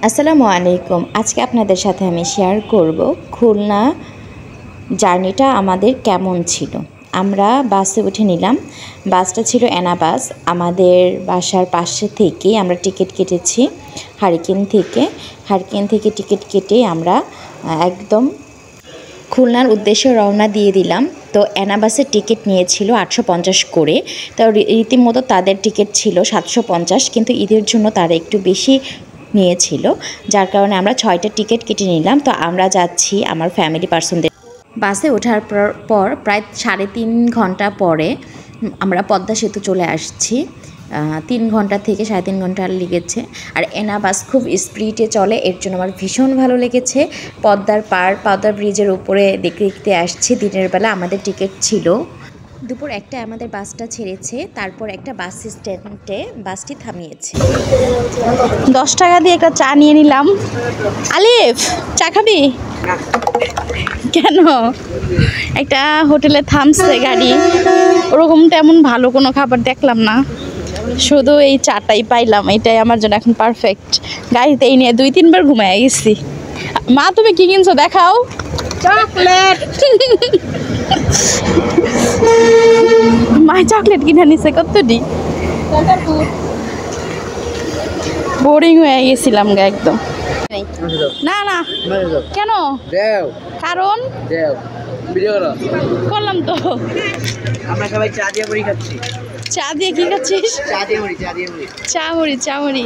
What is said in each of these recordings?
আসসালামু আলাইকুম। আজকে আপনাদের সাথে আমি শেয়ার করব খুলনা জার্নিটা আমাদের কেমন ছিল। আমরা বাসে উঠে নিলাম। বাসটা ছিল এনা বাস। আমাদের বাসার পাশে থেকে আমরা টিকিট কেটেছি হারিকেন থেকে টিকিট কেটে আমরা একদম খুলনার উদ্দেশ্যে রওনা দিয়ে দিলাম। তো এনা বাসের টিকিট নিয়েছিল 850 করে। তো রীতিমতো তাদের টিকিট ছিল 750, কিন্তু ঈদের জন্য তারা একটু বেশি নিয়েছিল, যার কারণে আমরা 6টা টিকিট কেটে নিলাম। তো আমরা যাচ্ছি আমার ফ্যামিলি পার্সনদের বাসে ওঠার পর প্রায় 3.5 ঘন্টা পরে আমরা পদ্মা সেতু চলে আসছি। 3 ঘন্টা থেকে 3.5 ঘন্টা লেগেছে। আর এনা বাস খুব স্পিডে চলে, এর জন্য আমার ভীষণ ভালো লেগেছে। পদ্মা ব্রিজের উপরে দেখতে আসছি। দিনের বেলা আমাদের টিকিট ছিল দুপুর 1টায় আমাদের বাসটা ছেড়েছে, তারপর একটা বাস স্ট্যান্ডে বাসটি থামিয়েছে। 10 টাকা দিয়ে একটা চা নিয়ে নিলাম। আলিফ, চা খাবি? কেন? একটা হোটেলে থামছে গাড়ি, ওরকম তেমন ভালো কোনো খাবার দেখলাম না, শুধু এই চাটাই পাইলাম। এটাই আমার জন্য এখন পারফেক্ট। গাড়িতে এই নিয়ে 2-3 বার ঘুমায় গেছি। মা, তুমি কি কিনছো দেখাও। চকলেট। মা চকলেট কিনে নিছে কতটি। বোরিং হয়ে গেছিলাম গা একদম। না না, কেন? কারণ করলাম তো। আমরা সবাই চা দিয়ে মুড়ি খাচ্ছি। চা দিয়ে কি খাচ্ছিস? চা দিয়ে মুড়ি। চা মুড়ি।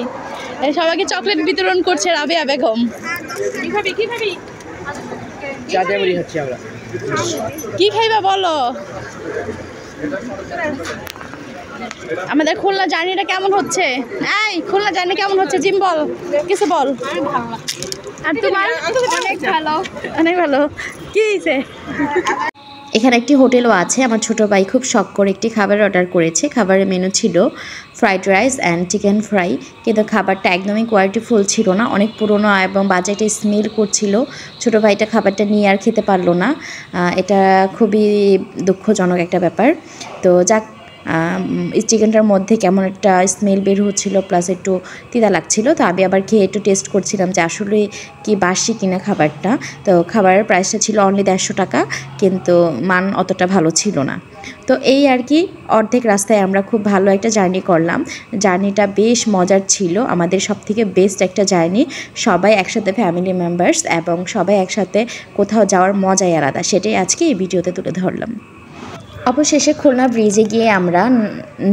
সবাইকে চকলেট বিতরণ করছে রাবেয়া বেগম। কি খাবি? চা দিয়ে মুড়ি খাচ্ছি আমরা। কি খাইবা বলো? আমাদের খুলনা জার্নিটা কেমন হচ্ছে? খুলনা জার্নি কেমন হচ্ছে জিম বল, কিছু বল। আর তোমার? অনেক ভালো। কি হয়েছে? এখানে একটি হোটেলও আছে। আমার ছোটো ভাই খুব শখ করে একটি খাবার অর্ডার করেছে। খাবারের মেনু ছিল fried rice and chicken fry, কিন্তু খাবারটা একদমই কোয়ালিটিফুল ছিল না, অনেক পুরনো এবং বাজেটে স্মেল করছিল। ছোটো ভাইটা খাবারটা নিয়ে আর খেতে পারলো না। এটা খুবই দুঃখজনক একটা ব্যাপার। তো যাক, চিকেনটার মধ্যে কেমন একটা স্মেল বের হচ্ছিল, প্লাস একটু তিতা লাগছিল। তো আমি আবার খেয়ে একটু টেস্ট করছিলাম যে আসলে কি বাসি কিনা খাবারটা। তো খাবারের প্রাইসটা ছিল অনলি 150 টাকা, কিন্তু মান অতটা ভালো ছিল না। তো এই আর কি, অর্ধেক রাস্তায় আমরা খুব ভালো একটা জার্নি করলাম। জার্নিটা বেশ মজার ছিল, আমাদের সবথেকে বেস্ট একটা জার্নি। সবাই একসাথে ফ্যামিলি মেম্বার্স এবং সবাই একসাথে কোথাও যাওয়ার মজাই আলাদা, সেটাই আজকে এই ভিডিওতে তুলে ধরলাম। অবশেষে খুলনা ব্রিজে গিয়ে আমরা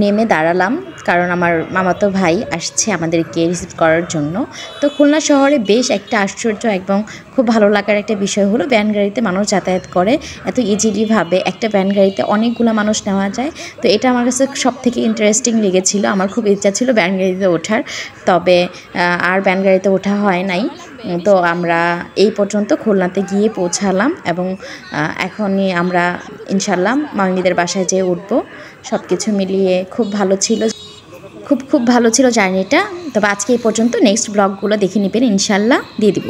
নেমে দাঁড়ালাম, কারণ আমার মামাতো ভাই আসছে আমাদেরকে রিসিভ করার জন্য। তো খুলনা শহরে বেশ একটা আশ্চর্য এবং খুব ভালো লাগার একটা বিষয় হলো ভ্যান গাড়িতে মানুষ যাতায়াত করে এত ইজিলিভাবে। একটা ভ্যান গাড়িতে অনেকগুলো মানুষ নেওয়া যায়। তো এটা আমার কাছে সব থেকে ইন্টারেস্টিং লেগেছিল। আমার খুব ইচ্ছা ছিল ভ্যান গাড়িতে ওঠার, তবে আর ভ্যান গাড়িতে ওঠা হয় নাই। তো আমরা এই পর্যন্ত খুলনাতে গিয়ে পৌঁছালাম এবং এখনই আমরা ইনশাল্লাহ মামিদের বাসায় যেয়ে উঠবো। সব কিছু মিলিয়ে খুব ভালো ছিল, খুব ভালো ছিল জার্নিটা। তবে আজকে এই পর্যন্ত, নেক্সট ব্লগগুলো দেখে নেবেন, ইনশাল্লাহ দিয়ে দিব।